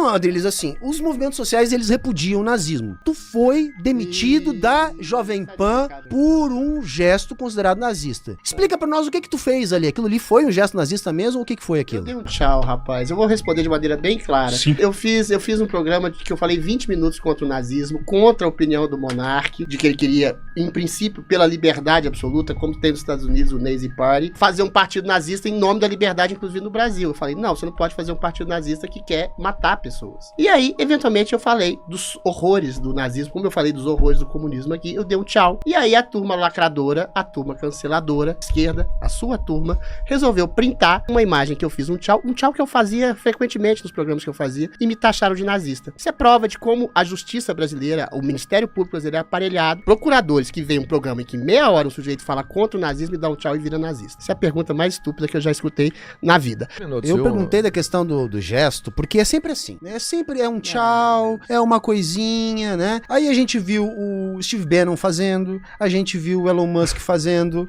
Não, Adriles, assim, os movimentos sociais, eles repudiam o nazismo. Tu foi demitido da Jovem Pan por um gesto considerado nazista. Explica pra nós o que tu fez ali. Aquilo ali foi um gesto nazista mesmo ou o que foi aquilo? Eu dei um tchau, rapaz. Eu vou responder de maneira bem clara. Sim. Eu fiz um programa que eu falei 20 minutos contra o nazismo, contra a opinião do monarca, de que ele queria, em princípio, pela liberdade absoluta, como tem nos Estados Unidos o Nazi Party, fazer um partido nazista em nome da liberdade, inclusive no Brasil. Eu falei, não, você não pode fazer um partido nazista que quer matar pessoas. E aí, eventualmente, eu falei dos horrores do nazismo, como eu falei dos horrores do comunismo aqui, eu dei um tchau. E aí a turma lacradora, a turma canceladora, esquerda, a sua turma, resolveu printar uma imagem que eu fiz um tchau que eu fazia frequentemente nos programas que eu fazia, e me taxaram de nazista. Isso é prova de como a justiça brasileira, o Ministério Público brasileiro é aparelhado. Procuradores que veem um programa em que meia hora o sujeito fala contra o nazismo e dá um tchau e vira nazista. Essa é a pergunta mais estúpida que eu já escutei na vida. Eu perguntei da questão do gesto, porque é sempre assim, né? Sempre é um tchau, é uma coisinha, né? Aí a gente viu o Steve Bannon fazendo, a gente viu o Elon Musk fazendo,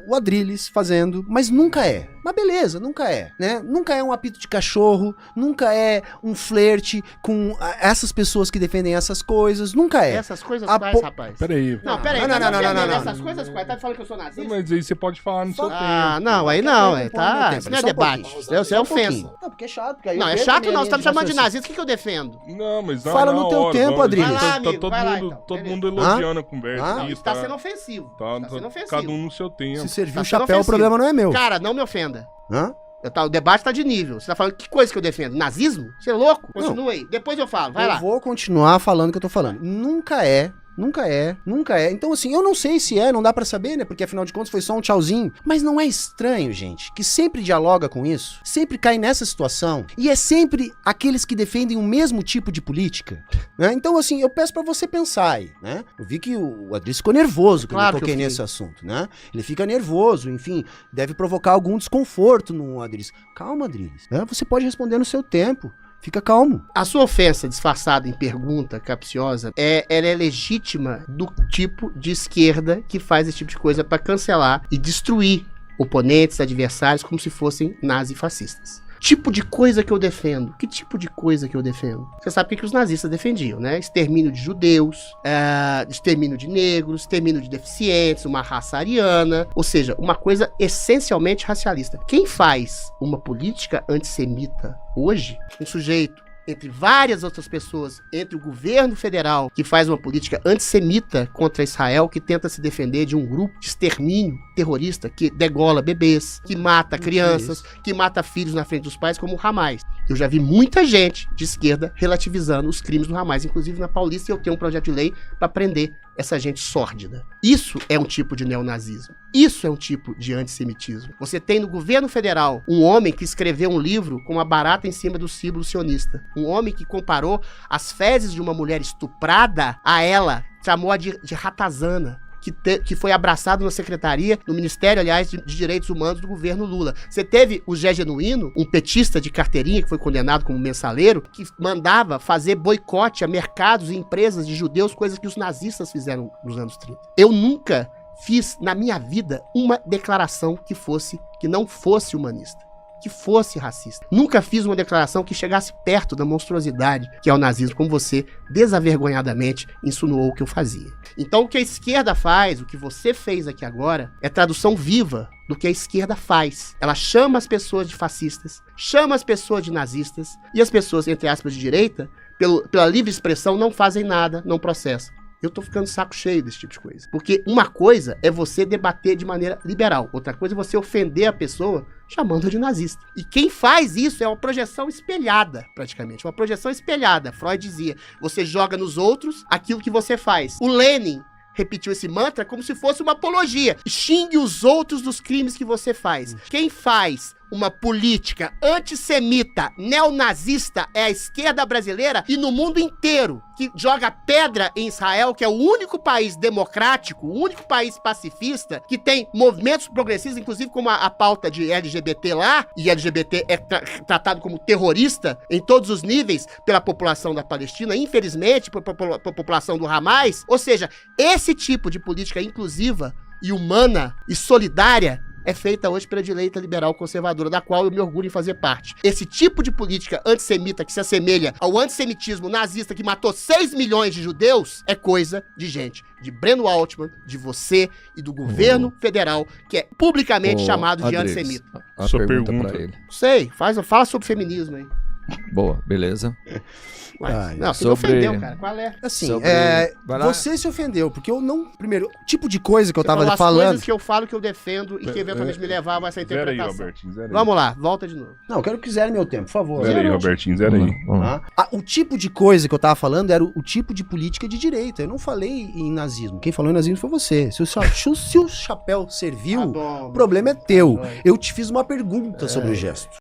o Adrilles fazendo, mas nunca é. Mas beleza, nunca é, né? Nunca é um apito de cachorro, nunca é um flerte com essas pessoas que defendem essas coisas, nunca é. Essas coisas quais, rapaz? Peraí. Não, peraí. Não. Essas coisas quais? Tá falando que eu sou nazista? Mas aí você pode falar no seu tempo. Ah, não, aí não, tá. Isso não é debate. Isso é ofensa. Não, porque é chato. Porque aí Não, é chato não, você tá me chamando de nazista, o que eu defendo? Não, mas Fala no teu tempo, Adriles. Vai lá, Tá amigo, todo vai lá, mundo, então. todo Beleza. mundo elogiando a conversa. Ah? Não, aqui, isso tá sendo ofensivo. Tá, Tá sendo ofensivo. cada um no seu tempo. Se serviu Tá o sendo chapéu, o ofensivo. problema não é meu. Cara, não me ofenda. Hã? O debate tá de nível. Você tá falando que coisa que eu defendo? Nazismo? Você é louco? Continua aí. Depois eu falo. Vai lá. Eu vou continuar falando o que eu tô falando. Nunca é. Então, assim, eu não sei se não dá pra saber, né? Porque afinal de contas foi só um tchauzinho. Mas não é estranho, gente, que sempre dialoga com isso, sempre cai nessa situação, e é sempre aqueles que defendem o mesmo tipo de política, né? Então, assim, eu peço pra você pensar aí, né? Eu vi que o Adriles ficou nervoso quando Claro eu que toquei eu fiquei. nesse assunto, né? Ele fica nervoso, enfim, deve provocar algum desconforto no Adriles. Calma, Adriles, né? Você pode responder no seu tempo. Fica calmo. A sua ofensa disfarçada em pergunta capciosa, ela é legítima do tipo de esquerda que faz esse tipo de coisa pra cancelar e destruir oponentes, adversários, como se fossem nazifascistas. Tipo de coisa que eu defendo. Que tipo de coisa que eu defendo? Você sabe o que os nazistas defendiam, né? Extermínio de judeus, extermínio de negros, extermínio de deficientes, uma raça ariana, ou seja, uma coisa essencialmente racialista. Quem faz uma política antissemita hoje, um sujeito entre várias outras pessoas, entre o governo federal, que faz uma política antissemita contra Israel, que tenta se defender de um grupo de extermínio terrorista, que degola bebês, que mata crianças, que mata filhos na frente dos pais, como o Hamas. Eu já vi muita gente de esquerda relativizando os crimes do Hamas, inclusive na Paulista, e eu tenho um projeto de lei para prender essa gente sórdida. Isso é um tipo de neonazismo. Isso é um tipo de antissemitismo. Você tem no governo federal um homem que escreveu um livro com uma barata em cima do símbolo sionista. Um homem que comparou as fezes de uma mulher estuprada a ela, chamou-a de ratazana. Que foi abraçado na secretaria, no Ministério, aliás, de Direitos Humanos do governo Lula. Você teve o Zé Genuíno, um petista de carteirinha, que foi condenado como mensaleiro, que mandava fazer boicote a mercados e empresas de judeus, coisas que os nazistas fizeram nos anos 30. Eu nunca fiz, na minha vida, uma declaração que não fosse humanista, que fosse racista. Nunca fiz uma declaração que chegasse perto da monstruosidade que é o nazismo, como você desavergonhadamente insinuou que eu fazia. Então o que a esquerda faz, o que você fez aqui agora, é tradução viva do que a esquerda faz. Ela chama as pessoas de fascistas, chama as pessoas de nazistas, e as pessoas, entre aspas, de direita, pela livre expressão, não fazem nada, não processam. Eu tô ficando saco cheio desse tipo de coisa. Porque uma coisa é você debater de maneira liberal. Outra coisa é você ofender a pessoa chamando-a de nazista. E quem faz isso é uma projeção espelhada, praticamente. Uma projeção espelhada. Freud dizia, você joga nos outros aquilo que você faz. O Lenin repetiu esse mantra como se fosse uma apologia. Xingue os outros dos crimes que você faz. Quem faz uma política antissemita, neonazista, é a esquerda brasileira e no mundo inteiro, que joga pedra em Israel, que é o único país democrático, o único país pacifista, que tem movimentos progressistas, inclusive como a pauta de LGBT lá, e LGBT é tratado como terrorista em todos os níveis pela população da Palestina, infelizmente, pela população do Hamas. Ou seja, esse tipo de política inclusiva e humana e solidária é feita hoje pela direita liberal conservadora, da qual eu me orgulho em fazer parte. Esse tipo de política antissemita que se assemelha ao antissemitismo nazista que matou 6 milhões de judeus é coisa de gente, de Breno Altman, de você e do governo federal, que é publicamente chamado de Adriles, antissemita. a Sua pergunta pergunta. pra ele. Não sei, fala sobre feminismo aí. Boa, beleza. Mas, Ai, não, você sobre- me ofendeu, cara. Qual é? Assim, Sobre- Vai lá. você se ofendeu, porque eu não... Primeiro, o tipo de coisa que eu Você tava falou as falando... coisas que eu falo, que eu defendo e que eventualmente me levavam a essa Zera aí, interpretação. Robertinho, zera aí. Vamos lá, volta de novo. Não, eu quero que zere meu tempo, por favor. Zera aí, Robertinho, zera aí. Vamos lá. Tá? O tipo de coisa que eu tava falando era o tipo de política de direita. Eu não falei em nazismo. Quem falou em nazismo foi você. Se o chapéu serviu, Tá bom, o problema é teu. Vai. Eu te fiz uma pergunta sobre o gesto.